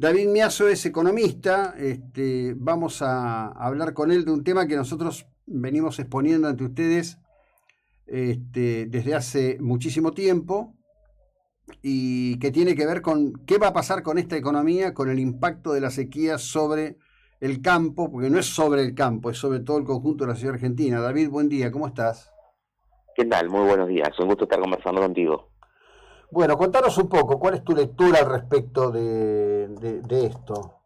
David Miazo es economista. Vamos a hablar con él de un tema que nosotros venimos exponiendo ante ustedes desde hace muchísimo tiempo y que tiene que ver con qué va a pasar con esta economía, con el impacto de la sequía sobre el campo, porque no es sobre el campo, es sobre todo el conjunto de la sociedad argentina. David, buen día, ¿cómo estás? ¿Qué tal? Muy buenos días. Un gusto estar conversando contigo. Bueno, contanos un poco, ¿cuál es tu lectura al respecto de esto?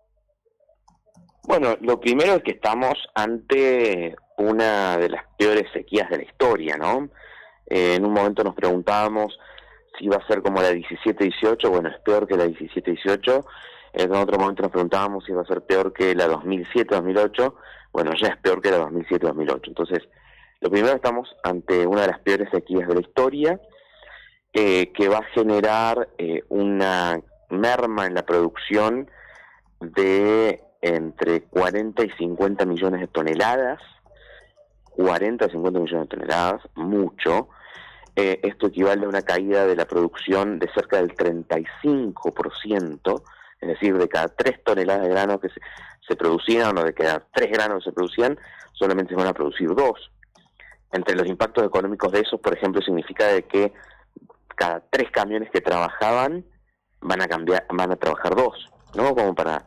Bueno, lo primero es que estamos ante una de las peores sequías de la historia, ¿no? En un momento nos preguntábamos si iba a ser como la 17-18, bueno, es peor que la 17-18. En otro momento nos preguntábamos si iba a ser peor que la 2007-2008, bueno, ya es peor que la 2007-2008. Entonces, lo primero, estamos ante una de las peores sequías de la historia, que va a generar una merma en la producción de entre 40 y 50 millones de toneladas, 40 a 50 millones de toneladas, mucho. Esto equivale a una caída de la producción de cerca del 35%, es decir, de cada 3 toneladas de grano que se producían, o de cada 3 granos que se producían, solamente se van a producir 2. Entre los impactos económicos de eso, por ejemplo, significa de que cada 3 camiones que trabajaban van a trabajar 2, ¿no? Como para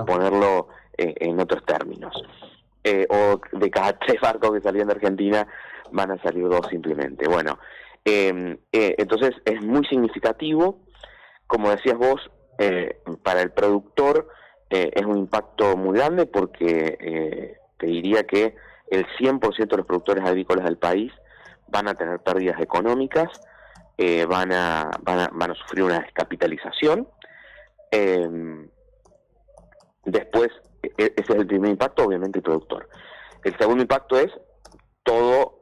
ponerlo en otros términos. O de cada 3 barcos que salían de Argentina van a salir 2 simplemente. Bueno, entonces es muy significativo. Como decías vos, para el productor es un impacto muy grande, porque te diría que el 100% de los productores agrícolas del país van a tener pérdidas económicas, van a sufrir una descapitalización. Después, ese es el primer impacto, obviamente, el productor. El segundo impacto es toda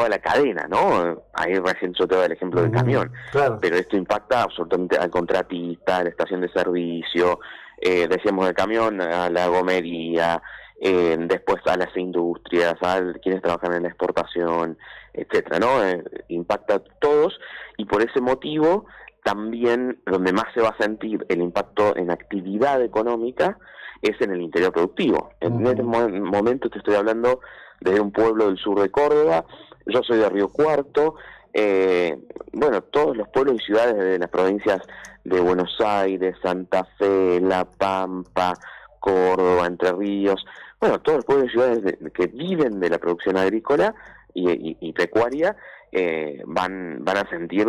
la cadena, ¿no? Ahí recién yo te doy el ejemplo del camión, Claro. pero esto impacta absolutamente al contratista, a la estación de servicio, decíamos del camión, a la gomería, después a las industrias, a quienes trabajan en la exportación, etcétera, ¿no? Impacta a todos, y por ese motivo también donde más se va a sentir el impacto en actividad económica es en el interior productivo. En este momento te estoy hablando desde un pueblo del sur de Córdoba. Yo soy de Río Cuarto. Bueno, todos los pueblos y ciudades de las provincias de Buenos Aires, Santa Fe, La Pampa, Córdoba, Entre Ríos, bueno, todos los pueblos y ciudades que viven de la producción agrícola y pecuaria, van a sentir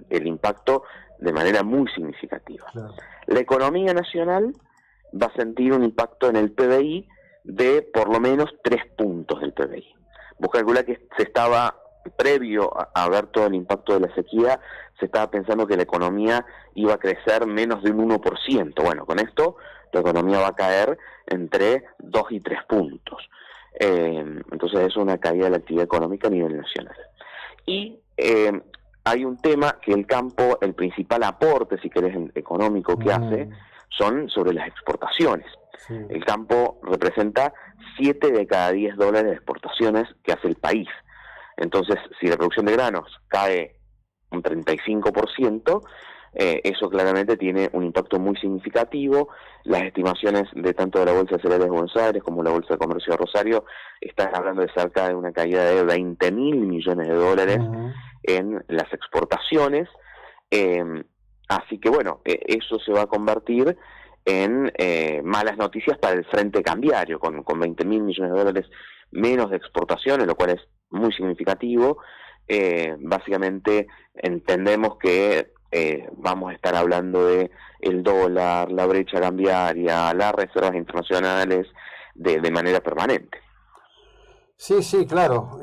el impacto de manera muy significativa. Claro. La economía nacional va a sentir un impacto en el PBI de por lo menos 3 puntos del PBI. Vos calculá que se estaba, previo a ver todo el impacto de la sequía, se estaba pensando que la economía iba a crecer menos de un 1%. Bueno, con esto la economía va a caer entre 2 y 3 puntos. Entonces es una caída de la actividad económica a nivel nacional. Y hay un tema que el campo, el principal aporte, si querés, económico que hace, son sobre las exportaciones. Sí. El campo representa 7 de cada 10 dólares de exportaciones que hace el país. Entonces, si la producción de granos cae un 35%, eso claramente tiene un impacto muy significativo. Las estimaciones de tanto de la Bolsa de Cereales de Buenos Aires como la Bolsa de Comercio de Rosario están hablando de cerca de una caída de 20.000 millones de dólares en las exportaciones. Así que bueno, eso se va a convertir en malas noticias para el frente cambiario, con 20.000 millones de dólares menos de exportaciones, lo cual es muy significativo. Básicamente entendemos que vamos a estar hablando de el dólar, la brecha cambiaria, las reservas internacionales de manera permanente. Sí, claro,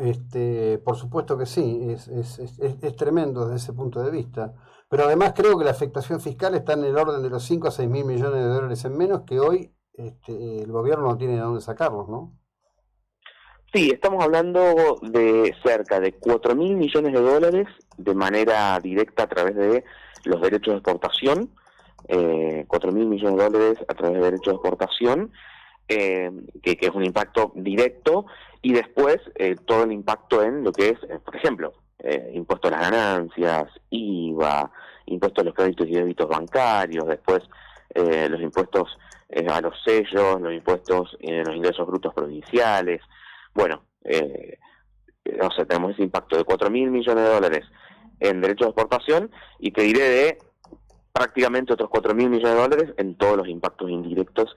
por supuesto que sí, es tremendo desde ese punto de vista, pero además creo que la afectación fiscal está en el orden de los 5 a 6 mil millones de dólares en menos, que hoy el gobierno no tiene de dónde sacarlos, ¿no? Sí, estamos hablando de cerca de 4.000 millones de dólares de manera directa a través de los derechos de exportación, 4.000 millones de dólares a través de derechos de exportación, que es un impacto directo, y después todo el impacto en lo que es, por ejemplo, impuesto a las ganancias, IVA, impuesto a los créditos y débitos bancarios, después los impuestos a los sellos, los impuestos en los ingresos brutos provinciales. Bueno, o sea, tenemos ese impacto de 4.000 millones de dólares en derechos de exportación, y te diré de prácticamente otros 4.000 millones de dólares en todos los impactos indirectos,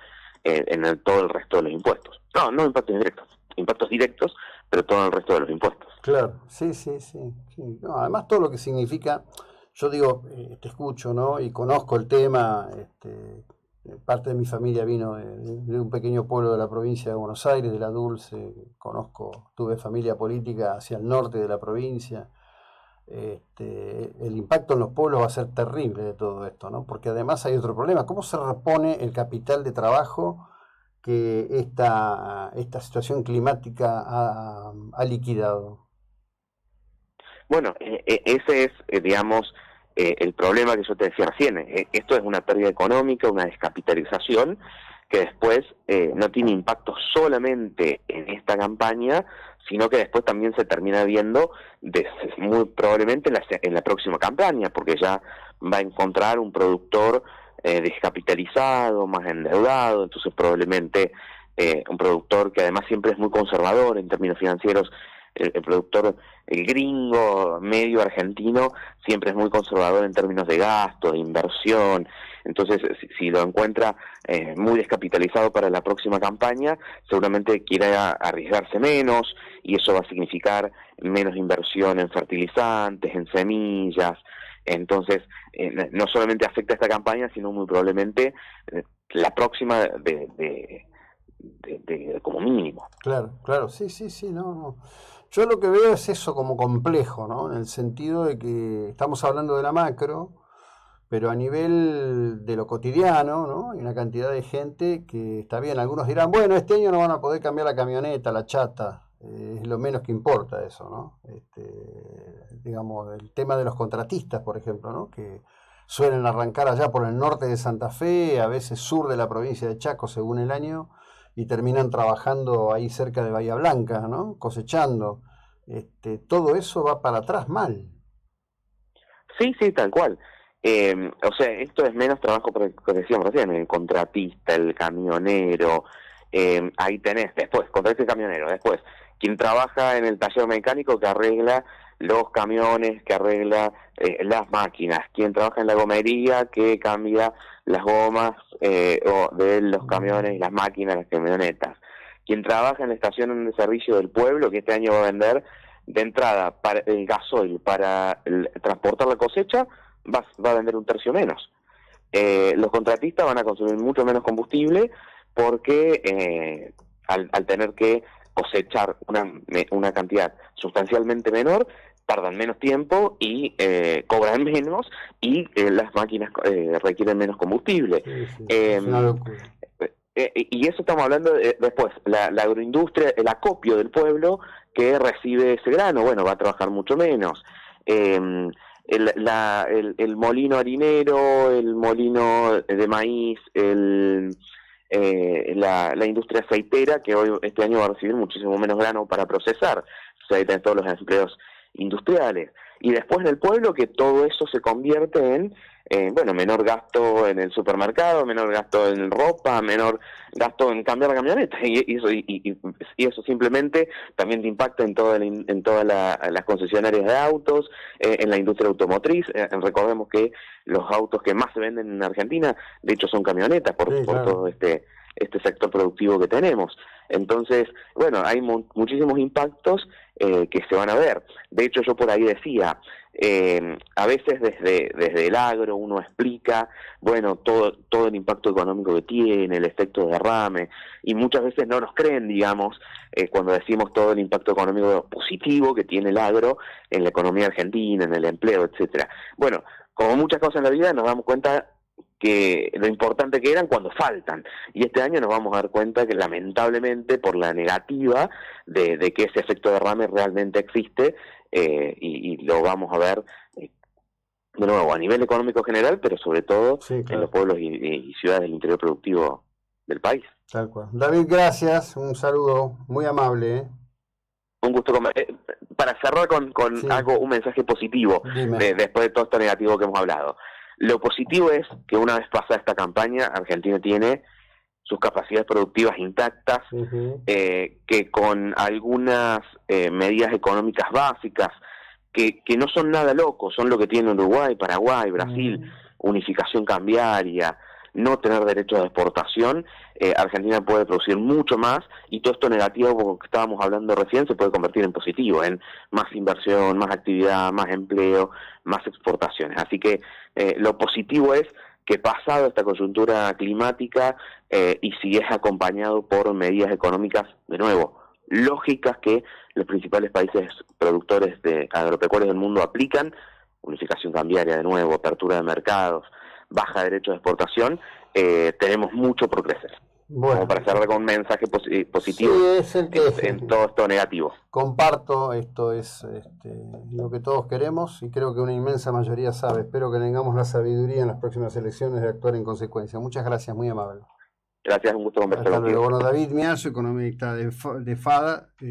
todo el resto de los impuestos. No impactos indirectos, impactos directos, pero todo el resto de los impuestos. Claro, sí. No, además todo lo que significa, yo digo, te escucho, ¿no? Y conozco el tema, parte de mi familia vino de un pequeño pueblo de la provincia de Buenos Aires, de La Dulce, tuve familia política hacia el norte de la provincia. El impacto en los pueblos va a ser terrible de todo esto, ¿no? Porque además hay otro problema: ¿cómo se repone el capital de trabajo que esta situación climática ha liquidado? Bueno, ese es, digamos, el problema que yo te decía recién. Esto es una pérdida económica, una descapitalización que después no tiene impacto solamente en esta campaña, sino que después también se termina viendo muy probablemente en la próxima campaña, porque ya va a encontrar un productor descapitalizado, más endeudado, entonces probablemente un productor que además siempre es muy conservador en términos financieros. El productor, el gringo medio argentino, siempre es muy conservador en términos de gasto, de inversión. Entonces, si lo encuentra muy descapitalizado para la próxima campaña, seguramente quiera arriesgarse menos, y eso va a significar menos inversión en fertilizantes, en semillas. Entonces, no solamente afecta a esta campaña, sino muy probablemente la próxima como mínimo. Claro, sí, no. Yo lo que veo es eso como complejo, ¿no? En el sentido de que estamos hablando de la macro, pero a nivel de lo cotidiano, ¿no? Hay una cantidad de gente que está bien. Algunos dirán, bueno, este año no van a poder cambiar la camioneta, la chata, es lo menos que importa eso, ¿no? Digamos, el tema de los contratistas, por ejemplo, ¿no? Que suelen arrancar allá por el norte de Santa Fe, a veces sur de la provincia de Chaco, según el año, y terminan trabajando ahí cerca de Bahía Blanca, ¿no? Cosechando. Todo eso va para atrás mal. Sí, tal cual. O sea, esto es menos trabajo, por el que decíamos recién, el contratista, el camionero. Ahí tenés, después, contratista y camionero. Después, quien trabaja en el taller mecánico que arregla los camiones, que arregla las máquinas. Quien trabaja en la gomería, que cambia las gomas de los camiones y las máquinas, las camionetas. Quien trabaja en la estación de servicio del pueblo, que este año va a vender de entrada para el gasoil, para transportar la cosecha, va a vender un tercio menos. Los contratistas van a consumir mucho menos combustible porque al tener que cosechar una cantidad sustancialmente menor, tardan menos tiempo y cobran menos, y las máquinas requieren menos combustible. Es una locura. Y eso estamos hablando después, la agroindustria, el acopio del pueblo que recibe ese grano, bueno, va a trabajar mucho menos. El molino harinero, el molino de maíz, la industria aceitera, que este año va a recibir muchísimo menos grano para procesar. O sea, ahí tenés todos los empleos industriales. Y después en el pueblo, que todo eso se convierte en menor gasto en el supermercado, menor gasto en ropa, menor gasto en cambiar la camioneta, y eso simplemente también te impacta en todas las concesionarias de autos, en la industria automotriz. Recordemos que los autos que más se venden en Argentina, de hecho, son camionetas por todo este sector productivo que tenemos. Entonces, bueno, hay muchísimos impactos que se van a ver. De hecho, yo por ahí decía, a veces desde el agro uno explica, bueno, todo el impacto económico que tiene, el efecto derrame, y muchas veces no nos creen, digamos, cuando decimos todo el impacto económico positivo que tiene el agro en la economía argentina, en el empleo, etcétera. Bueno, como muchas cosas en la vida, nos damos cuenta que lo importante que eran cuando faltan, y este año nos vamos a dar cuenta que lamentablemente por la negativa de que ese efecto derrame realmente existe, y lo vamos a ver de nuevo a nivel económico general, pero sobre todo en los pueblos y ciudades del interior productivo del país. Tal cual. David, gracias, un saludo muy amable. Un gusto. Para cerrar con algo, un mensaje positivo después de todo esto negativo que hemos hablado. Lo positivo es que una vez pasada esta campaña, Argentina tiene sus capacidades productivas intactas, que con algunas medidas económicas básicas, que no son nada locos, son lo que tiene Uruguay, Paraguay, Brasil, unificación cambiaria, no tener derechos de exportación, Argentina puede producir mucho más, y todo esto negativo, como que estábamos hablando recién, se puede convertir en positivo, en más inversión, más actividad, más empleo, más exportaciones. Así que lo positivo es que pasado esta coyuntura climática, y si es acompañado por medidas económicas, de nuevo, lógicas, que los principales países productores de agropecuarios del mundo aplican, unificación cambiaria de nuevo, apertura de mercados, baja de derechos de exportación, tenemos mucho por crecer. Bueno, como para cerrar con un mensaje positivo, sí, es el que en todo esto negativo. Comparto, esto es lo que todos queremos, y creo que una inmensa mayoría sabe. Espero que tengamos la sabiduría en las próximas elecciones de actuar en consecuencia. Muchas gracias, muy amable. Gracias, un gusto conversar Hasta contigo. luego. Bueno, David Miazo, economista de FADA.